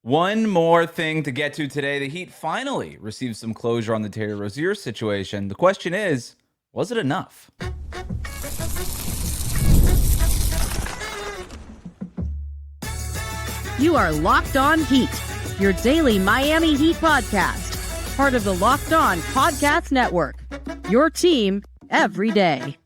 One more thing to get to today. The Heat finally received some closure on the Terry Rozier situation. The question is, was it enough? You are Locked On Heat, your daily Miami Heat podcast, part of the Locked On Podcast Network, your team every day.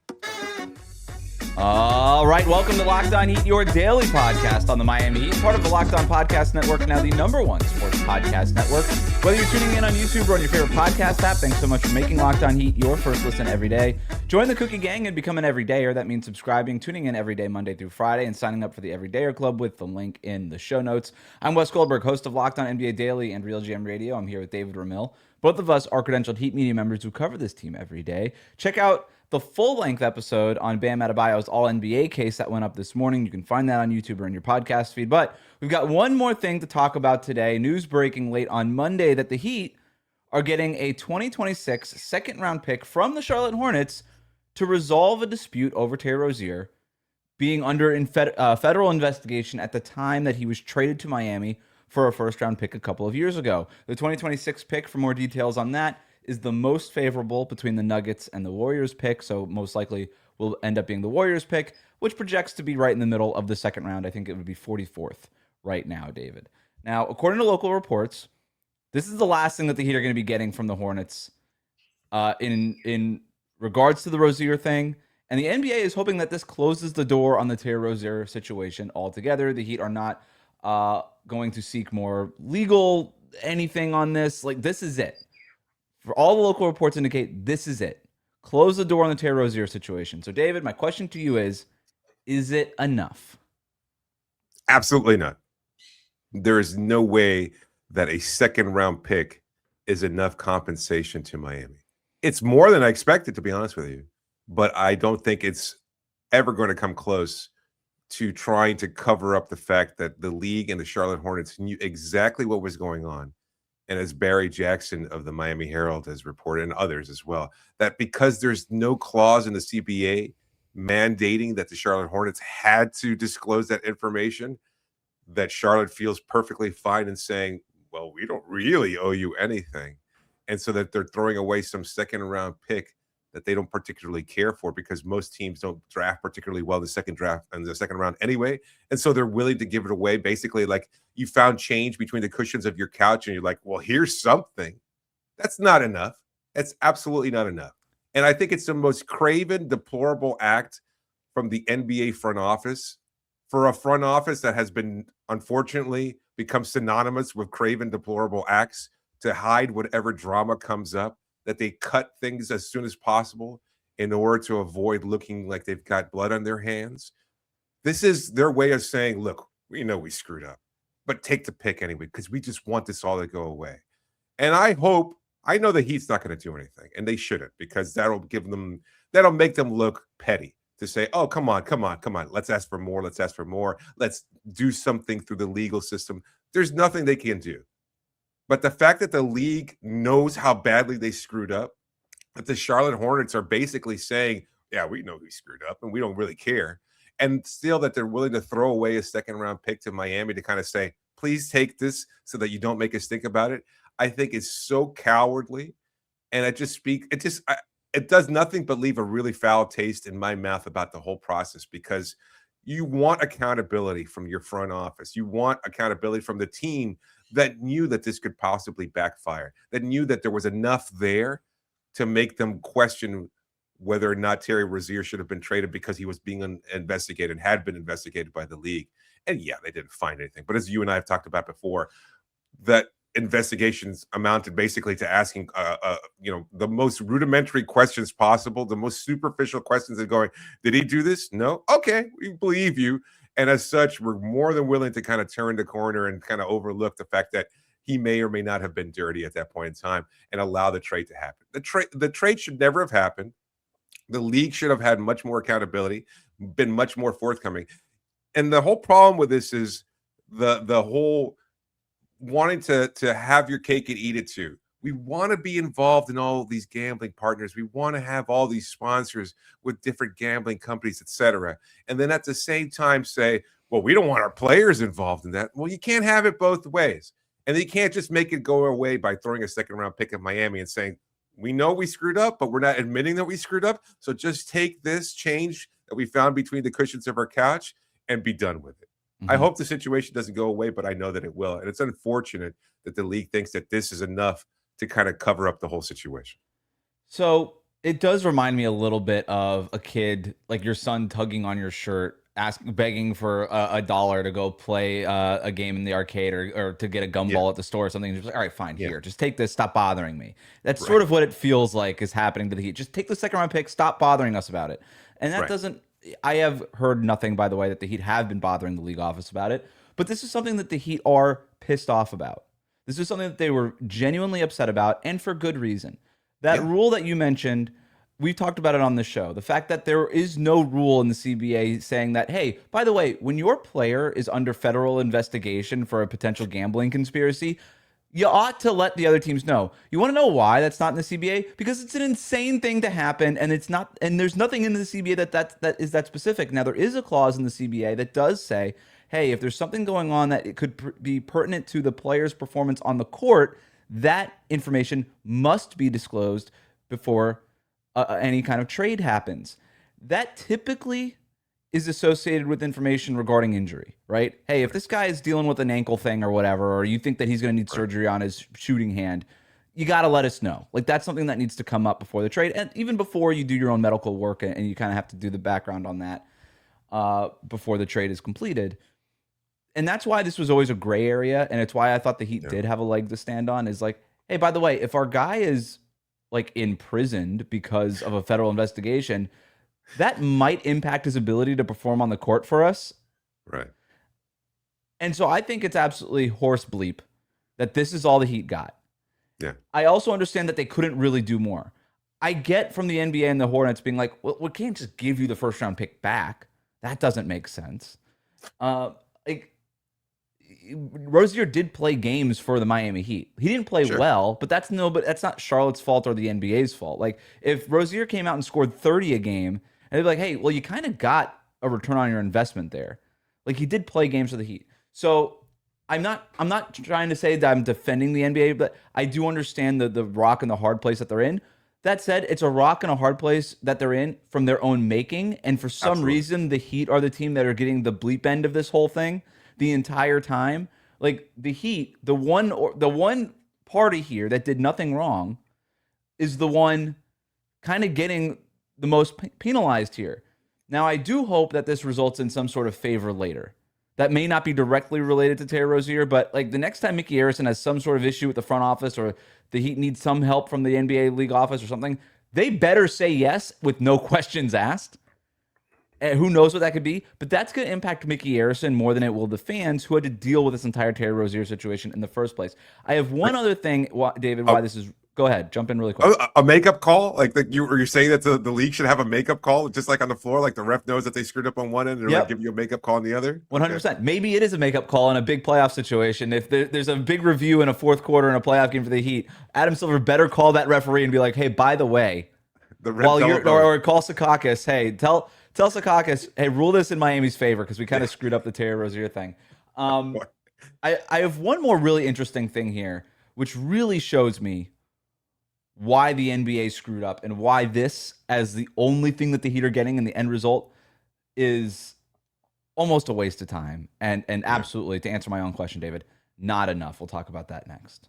All right, welcome to Locked On Heat, your daily podcast on the Miami Heat, part of the Locked On Podcast Network, now the #1 sports podcast network. Whether you're tuning in on YouTube or on your favorite podcast app, thanks so much for making Locked On Heat your first listen every day. Join the Cookie Gang and become an everydayer. That means subscribing, tuning in every day, Monday through Friday, and signing up for the Everydayer Club with the link in the show notes. I'm Wes Goldberg, host of Locked On NBA Daily and Real GM Radio. I'm here with David Ramil. Both of us are credentialed Heat media members who cover this team every day. Check out the full-length episode on Bam Adebayo's All-NBA case that went up this morning. You can find that on YouTube or in your podcast feed. But we've got one more thing to talk about today. News breaking late on Monday that the Heat are getting a 2026 second-round pick from the Charlotte Hornets to resolve a dispute over Terry Rozier being under federal investigation at the time that he was traded to Miami for a first-round pick a couple of years ago. The 2026 pick, for more details on that, is the most favorable between the Nuggets and the Warriors pick, so most likely will end up being the Warriors pick, which projects to be right in the middle of the second round. I think it would be 44th right now, David. Now, according to local reports, this is the last thing that the Heat are going to be getting from the Hornets in regards to the Rozier thing, and the NBA is hoping that this closes the door on the Terry Rozier situation altogether. The Heat are not going to seek more legal anything on this. Like, this is it. For all the local reports indicate this is it. Close the door on the Terry Rozier situation. So, David, my question to you is it enough? Absolutely not. There is no way that a second-round pick is enough compensation to Miami. It's more than I expected, to be honest with you. But I don't think it's ever going to come close to trying to cover up the fact that the league and the Charlotte Hornets knew exactly what was going on. And as Barry Jackson of the Miami Herald has reported, and others as well, that because there's no clause in the CBA mandating that the Charlotte Hornets had to disclose that information, that Charlotte feels perfectly fine in saying, well, we don't really owe you anything. And so that they're throwing away some second-round pick that they don't particularly care for, because most teams don't draft particularly well the second round anyway. And so they're willing to give it away. Basically, like, you found change between the cushions of your couch and you're like, well, here's something. That's not enough. That's absolutely not enough. And I think it's the most craven, deplorable act from the NBA front office, for a front office that has been, unfortunately, become synonymous with craven, deplorable acts, to hide whatever drama comes up, that they cut things as soon as possible in order to avoid looking like they've got blood on their hands. This is their way of saying, look, we know we screwed up, but take the pick anyway, because we just want this all to go away. And I know the Heat's not going to do anything, and they shouldn't, because that'll make them look petty, to say, oh, come on. Let's ask for more. Let's do something through the legal system. There's nothing they can do. But the fact that the league knows how badly they screwed up, that the Charlotte Hornets are basically saying, yeah, we know we screwed up and we don't really care, and still that they're willing to throw away a second-round pick to Miami to kind of say, please take this so that you don't make us think about it, I think is so cowardly. And it does nothing but leave a really foul taste in my mouth about the whole process, because you want accountability from your front office. You want accountability from the team that knew that this could possibly backfire, that knew that there was enough there to make them question whether or not Terry Rozier should have been traded, because he was being investigated, had been investigated by the league. And yeah, they didn't find anything. But as you and I have talked about before, that investigations amounted basically to asking, the most rudimentary questions possible, the most superficial questions, and going, did he do this? No? Okay, we believe you. And as such, we're more than willing to kind of turn the corner and kind of overlook the fact that he may or may not have been dirty at that point in time, and allow the trade to happen. The trade should never have happened. The league should have had much more accountability, been much more forthcoming. And the whole problem with this is the whole wanting to have your cake and eat it too. We want to be involved in all these gambling partners. We want to have all these sponsors with different gambling companies, etc. And then at the same time say, well, we don't want our players involved in that. Well, you can't have it both ways. And you can't just make it go away by throwing a second round pick at Miami and saying, we know we screwed up, but we're not admitting that we screwed up. So just take this change that we found between the cushions of our couch and be done with it. Mm-hmm. I hope the situation doesn't go away, but I know that it will. And it's unfortunate that the league thinks that this is enough to kind of cover up the whole situation. So it does remind me a little bit of a kid, like your son tugging on your shirt, begging for $1 to go play a game in the arcade or to get a gumball at the store or something. Just like, all right, fine, here, just take this, stop bothering me. That's sort of what it feels like is happening to the Heat. Just take the second round pick, stop bothering us about it. And that doesn't, I have heard nothing, by the way, that the Heat have been bothering the league office about it. But this is something that the Heat are pissed off about. This is something that they were genuinely upset about, and for good reason. That rule that you mentioned, we've talked about it on the show. The fact that there is no rule in the CBA saying that, hey, by the way, when your player is under federal investigation for a potential gambling conspiracy, you ought to let the other teams know. You want to know why that's not in the CBA? Because it's an insane thing to happen, and it's not. And there's nothing in the CBA that is that specific. Now, there is a clause in the CBA that does say, hey, if there's something going on that it could be pertinent to the player's performance on the court, that information must be disclosed before any kind of trade happens. That typically is associated with information regarding injury, right? Hey, if this guy is dealing with an ankle thing or whatever, or you think that he's going to need surgery on his shooting hand, you got to let us know. Like, that's something that needs to come up before the trade, and even before you do your own medical work, and you kind of have to do the background on that before the trade is completed. And that's why this was always a gray area, and it's why I thought the Heat did have a leg to stand on, is like, hey, by the way, if our guy is like imprisoned because of a federal investigation, that might impact his ability to perform on the court for us. Right. And so I think it's absolutely horse bleep that this is all the Heat got. Yeah. I also understand that they couldn't really do more. I get from the NBA and the Hornets being like, well, we can't just give you the first round pick back. That doesn't make sense. Rozier did play games for the Miami Heat. He didn't play well, but that's not Charlotte's fault or the NBA's fault. Like, if Rozier came out and scored 30 a game, and they'd be like, hey, well, you kind of got a return on your investment there. Like, he did play games for the Heat. So I'm not trying to say that I'm defending the NBA, but I do understand the rock and the hard place that they're in. That said, it's a rock and a hard place that they're in from their own making. And for some reason, the Heat are the team that are getting the bleep end of this whole thing the entire time. Like, the Heat, the one party here that did nothing wrong is the one kind of getting the most penalized here. Now, I do hope that this results in some sort of favor later. That may not be directly related to Terry Rozier, but like the next time Mickey Arison has some sort of issue with the front office, or the Heat needs some help from the NBA league office or something, they better say yes with no questions asked. And who knows what that could be, but that's going to impact Mickey Arison more than it will the fans who had to deal with this entire Terry Rozier situation in the first place. I have one other thing, David, why this is... Go ahead, jump in really quick. A makeup call? Like, you're saying that the league should have a makeup call, just like on the floor, like the ref knows that they screwed up on one end and they're like give you a makeup call on the other? 100%. Okay. Maybe it is a makeup call in a big playoff situation. If there's a big review in a fourth quarter in a playoff game for the Heat, Adam Silver better call that referee and be like, hey, by the way, or call Secaucus, hey, tell Secaucus, hey, rule this in Miami's favor because we kind of screwed up the Terry Rozier thing. I have one more really interesting thing here, which really shows me why the NBA screwed up and why this, as the only thing that the Heat are getting in the end result, is almost a waste of time. And absolutely, to answer my own question, David, not enough. We'll talk about that next.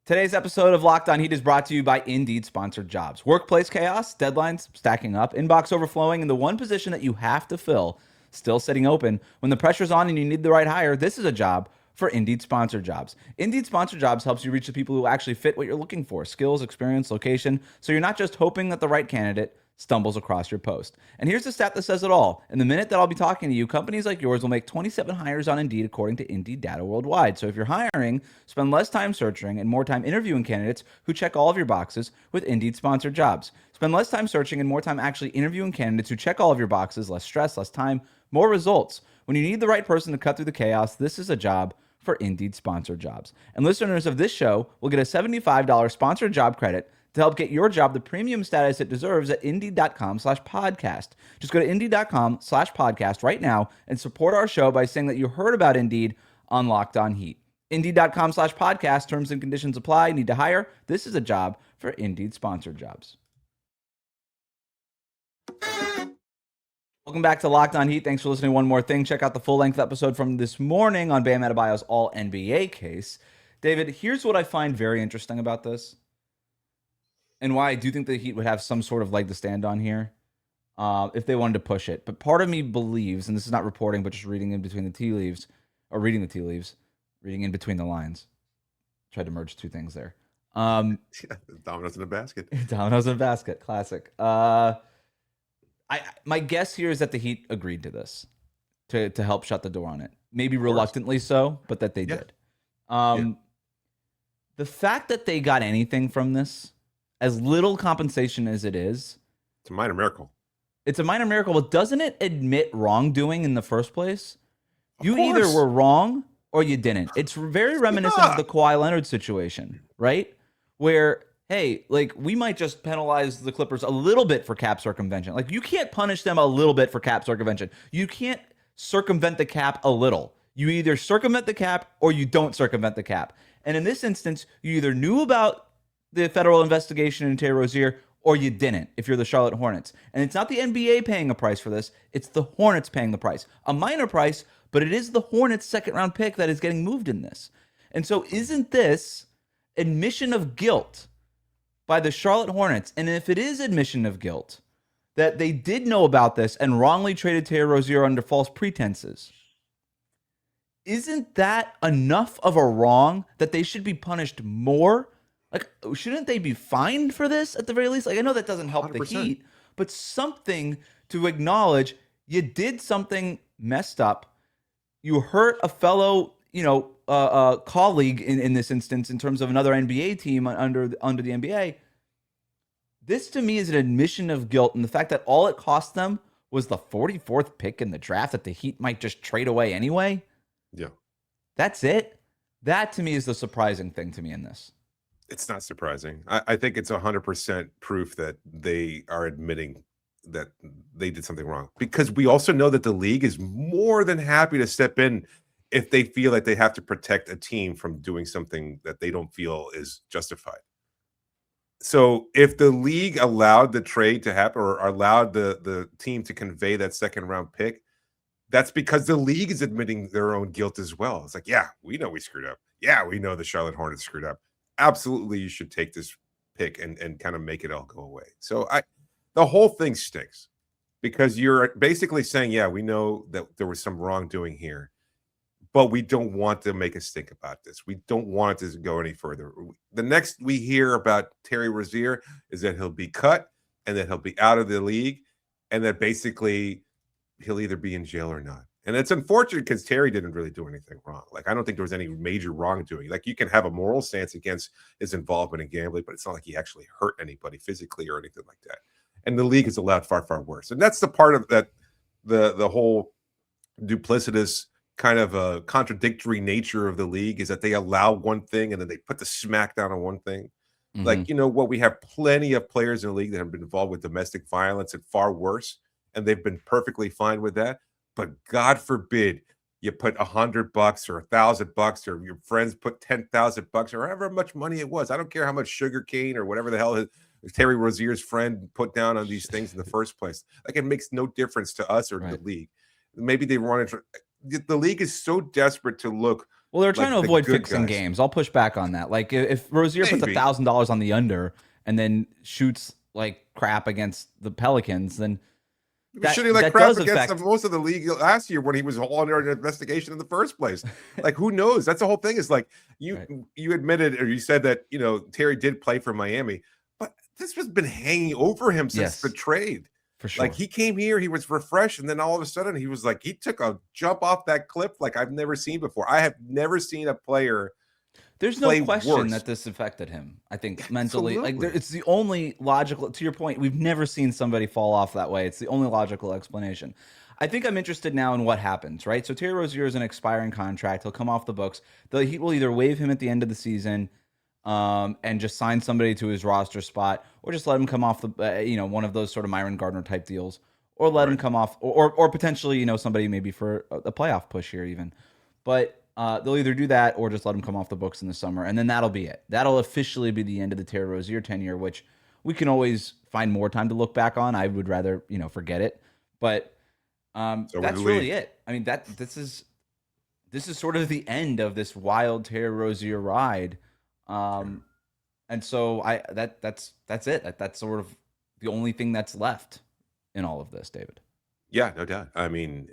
Today's episode of Locked On Heat is brought to you by Indeed Sponsored Jobs. Workplace chaos, deadlines stacking up, inbox overflowing, and the one position that you have to fill still sitting open. When the pressure's on and you need the right hire, this is a job for Indeed Sponsored Jobs. Indeed Sponsored Jobs helps you reach the people who actually fit what you're looking for: skills, experience, location, so you're not just hoping that the right candidate stumbles across your post. And here's the stat that says it all. In the minute that I'll be talking to you, companies like yours will make 27 hires on Indeed, according to Indeed data worldwide. So if you're hiring, spend less time searching and more time interviewing candidates who check all of your boxes with Indeed Sponsored Jobs. Spend less time searching and more time actually interviewing candidates who check all of your boxes. Less stress, less time, more results. When you need the right person to cut through the chaos, this is a job for Indeed Sponsored Jobs. And listeners of this show will get a $75 sponsored job credit to help get your job the premium status it deserves at Indeed.com/podcast. Just go to Indeed.com/podcast right now and support our show by saying that you heard about Indeed on Locked On Heat. Indeed.com/podcast. Terms and conditions apply. Need to hire? This is a job for Indeed sponsored jobs. Welcome back to Locked On Heat. Thanks for listening. One more thing. Check out the full-length episode from this morning on Bam Adebayo's All-NBA case. David, here's what I find very interesting about this and why I do think the Heat would have some sort of leg to stand on here if they wanted to push it. But part of me believes, and this is not reporting, but just reading in between the tea leaves, or reading the tea leaves, reading in between the lines. Tried to merge two things there. Dominoes in a basket. Dominoes in a basket. Classic. My guess here is that the Heat agreed to this to help shut the door on it. Maybe reluctantly so, but that they did. The fact that they got anything from this, as little compensation as it is, it's a minor miracle. It's a minor miracle, but doesn't it admit wrongdoing in the first place? You either were wrong or you didn't. It's very reminiscent of the Kawhi Leonard situation, right? Where, hey, like, we might just penalize the Clippers a little bit for cap circumvention. Like, you can't punish them a little bit for cap circumvention. You can't circumvent the cap a little. You either circumvent the cap or you don't circumvent the cap. And in this instance, you either knew about the federal investigation into Terry Rozier or you didn't, if you're the Charlotte Hornets. And it's not the NBA paying a price for this. It's the Hornets paying the price. A minor price, but it is the Hornets' second-round pick that is getting moved in this. And so isn't this admission of guilt by the Charlotte Hornets? And if it is admission of guilt, that they did know about this and wrongly traded Terry Rozier under false pretenses, isn't that enough of a wrong that they should be punished more? Like, shouldn't they be fined for this at the very least? Like, I know that doesn't help 100%. The Heat, but something to acknowledge you did something messed up. You hurt a fellow, colleague in this instance in terms of another NBA team under the NBA. This to me is an admission of guilt, and the fact that all it cost them was the 44th pick in the draft that the Heat might just trade away anyway. Yeah. That's it. That to me is the surprising thing to me in this. It's not surprising. I think it's 100% proof that they are admitting that they did something wrong, because we also know that the league is more than happy to step in if they feel like they have to protect a team from doing something that they don't feel is justified. So if the league allowed the trade to happen or allowed the team to convey that second round pick, that's because the league is admitting their own guilt as well. It's like, yeah, we know we screwed up. Yeah, we know the Charlotte Hornets screwed up. Absolutely, you should take this pick and kind of make it all go away. So the whole thing stinks, because you're basically saying, yeah, we know that there was some wrongdoing here, but we don't want to make a stink about this. We don't want it to go any further. The next we hear about Terry Rozier is that he'll be cut and that he'll be out of the league, and that basically he'll either be in jail or not. And it's unfortunate because Terry didn't really do anything wrong. Like, I don't think there was any major wrongdoing. Like, you can have a moral stance against his involvement in gambling, but it's not like he actually hurt anybody physically or anything like that. And the league has allowed far, far worse. And that's the part of that, the whole duplicitous kind of a contradictory nature of the league, is that they allow one thing and then they put the smack down on one thing. Mm-hmm. Like, we have plenty of players in the league that have been involved with domestic violence and far worse, and they've been perfectly fine with that. But God forbid you put $100 or $1,000, or your friends put $10,000 or however much money it was. I don't care how much sugar cane or whatever the hell Terry Rozier's friend put down on these things in the first place. Like, it makes no difference to us or the league. Maybe they wanted to. The league is so desperate to look. Well, they're trying to avoid fixing games. I'll push back on that. Like, if Rozier puts $1,000 on the under and then shoots like crap against the Pelicans, then shooting like crap against most of the league last year when he was all under an investigation in the first place. Like, who knows? That's the whole thing. Is like you admitted, or you said that Terry did play for Miami, but this has been hanging over him since the trade. For sure. Like, he came here, he was refreshed, and then all of a sudden he was like, he took a jump off that cliff like I've never seen before. I have never seen a player. There's no question that this affected him. I think mentally, it's the only logical. To your point, we've never seen somebody fall off that way. It's the only logical explanation. I think I'm interested now in what happens. Right, so Terry Rozier is an expiring contract. He'll come off the books. The Heat will either waive him at the end of the season, and just sign somebody to his roster spot, or just let him come off the, one of those sort of Myron Gardner type deals, or let him come off, or potentially, somebody maybe for a playoff push here even. But they'll either do that or just let him come off the books in the summer, and then that'll be it. That'll officially be the end of the Terry Rozier tenure, which we can always find more time to look back on. I would rather, forget it. But that's really it. I mean, this is sort of the end of this wild Terry Rozier ride. And so that's it. That's sort of the only thing that's left in all of this, David. Yeah, no doubt. I mean,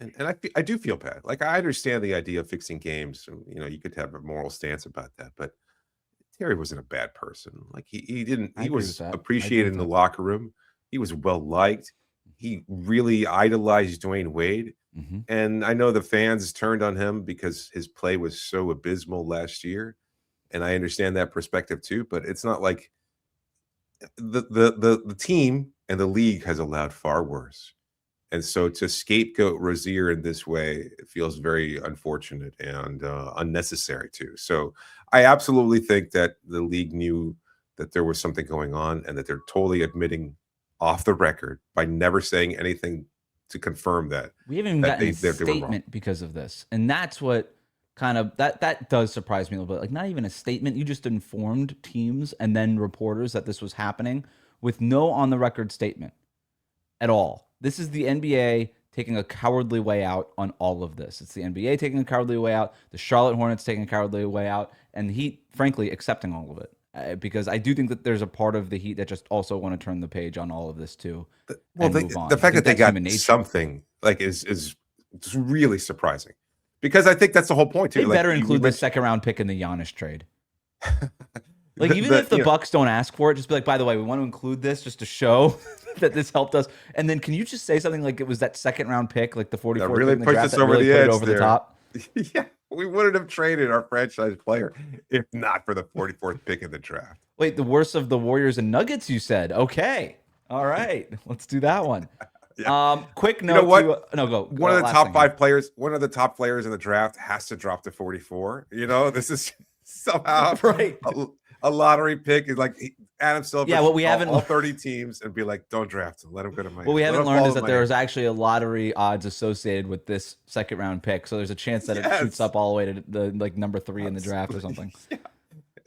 and I do feel bad. Like, I understand the idea of fixing games. You could have a moral stance about that, but Terry wasn't a bad person. Like, he was appreciated in the locker room. He was well liked. He really idolized Dwayne Wade. Mm-hmm. And I know the fans turned on him because his play was so abysmal last year. And I understand that perspective too, but it's not like the team and the league has allowed far worse. And so to scapegoat Rozier in this way, it feels very unfortunate and unnecessary too. So I absolutely think that the league knew that there was something going on, and that they're totally admitting off the record by never saying anything to confirm that. We haven't even gotten a statement because of this. And that's what kind of, that does surprise me a little bit. Like, not even a statement. You just informed teams and then reporters that this was happening with no on-the-record statement at all. This is the NBA taking a cowardly way out on all of this. It's the NBA taking a cowardly way out, the Charlotte Hornets taking a cowardly way out, and the Heat, frankly, accepting all of it. Because I do think that there's a part of the Heat that just also want to turn the page on all of this too. Well, the fact that they got something like is really surprising, because I think that's the whole point too. They better include the second round pick in the Giannis trade. Like, even if the Bucks don't ask for it, just be like, by the way, we want to include this just to show that this helped us. And then can you just say something like it was that second round pick, like the 44th that really pick in the pushed draft, us over the edge, over the top? Yeah, we wouldn't have traded our franchise player if not for the 44th pick in the draft. Wait, the worst of the Warriors and Nuggets, you said? Okay, all right, let's do that one. Yeah. Quick note. You know what? Go. One of the top five players. One of the top players in the draft has to drop to 44. This is somehow right. A lottery pick is like Adam Silver. Yeah, what we haven't all 30 teams and be like, don't draft him, let him go to Miami. What we haven't learned is that there is actually a lottery odds associated with this second round pick. So there's a chance that it shoots up all the way to the number 3 in the draft or something. Yeah.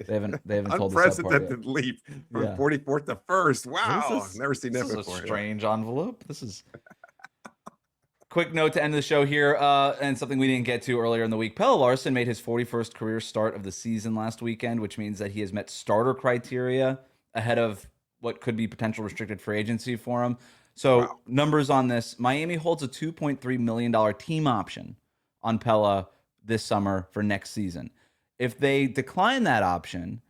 They haven't told us that part yet. Unprecedented leap from 44th to 1st. Wow, never seen that before. This is a strange envelope. This is. Quick note to end the show here, and something we didn't get to earlier in the week. Kel'el Larson made his 41st career start of the season last weekend, which means that he has met starter criteria ahead of what could be potential restricted free agency for him. So numbers on this: Miami holds a $2.3 million team option on Pella this summer for next season. If they decline that option,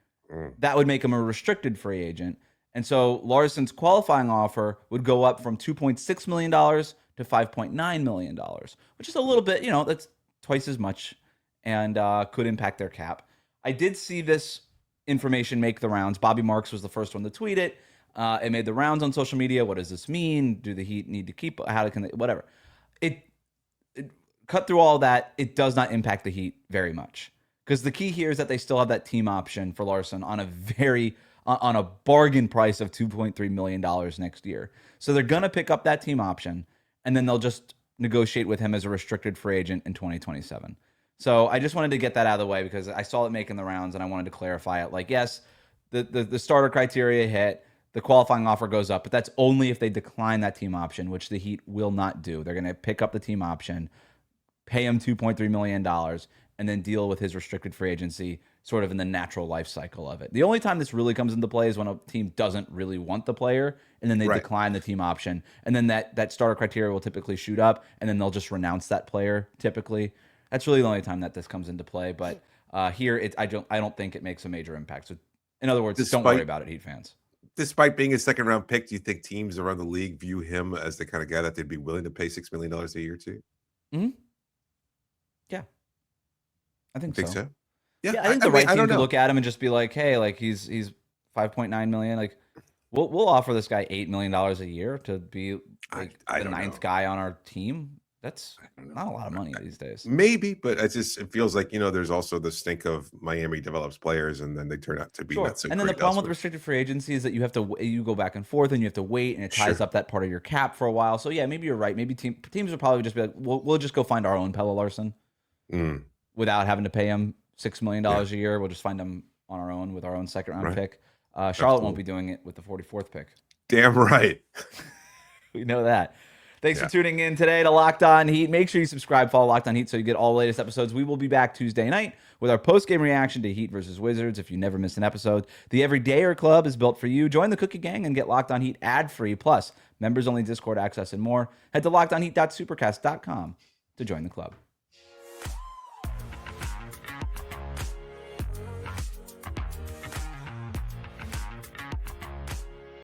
that would make him a restricted free agent. And so Larson's qualifying offer would go up from $2.6 million to $5.9 million, which is a little bit, that's twice as much, and could impact their cap. I did see this information make the rounds. Bobby Marks was the first one to tweet it. It made the rounds on social media. What does this mean? Do the Heat need to keep? How can they? Whatever. It cut through all that. It does not impact the Heat very much, because the key here is that they still have that team option for Larson on a bargain price of $2.3 million next year. So they're gonna pick up that team option, and then they'll just negotiate with him as a restricted free agent in 2027. So I just wanted to get that out of the way, because I saw it making the rounds and I wanted to clarify it. Like, yes, the starter criteria hit, the qualifying offer goes up, but that's only if they decline that team option, which the Heat will not do. They're going to pick up the team option, pay him $2.3 million, and then deal with his restricted free agency sort of in the natural life cycle of it. The only time this really comes into play is when a team doesn't really want the player, and then they decline the team option, and then that starter criteria will typically shoot up, and then they'll just renounce that player typically. That's really the only time that this comes into play. But here, I don't think it makes a major impact. So, in other words, don't worry about it, Heat fans. Despite being a second-round pick, do you think teams around the league view him as the kind of guy that they'd be willing to pay $6 million a year to? Mm-hmm. Yeah, I think so. Yeah, I think the right team could look at him and just be like, "Hey, like he's $5.9 million. Like, we'll offer this guy $8 million a year to be like the ninth guy on our team." That's not a lot of money these days. Maybe, but it feels like, there's also the stink of Miami develops players and then they turn out to be not so And then great the problem with elsewhere. restricted free agency is that you go back and forth and you have to wait, and it ties up that part of your cap for a while. So yeah, maybe you're right. Maybe teams would probably just be like, we'll just go find our own Pelle Larson without having to pay him $6 million a year. We'll just find him on our own with our own second round pick. Charlotte won't be doing it with the 44th pick. Damn right. We know that. Thanks for tuning in today to Locked On Heat. Make sure you subscribe, follow Locked On Heat so you get all the latest episodes. We will be back Tuesday night with our post-game reaction to Heat versus Wizards if you never miss an episode. The Everydayer Club is built for you. Join the Cookie Gang and get Locked On Heat ad-free, plus members-only Discord access and more. Head to lockedonheat.supercast.com to join the club.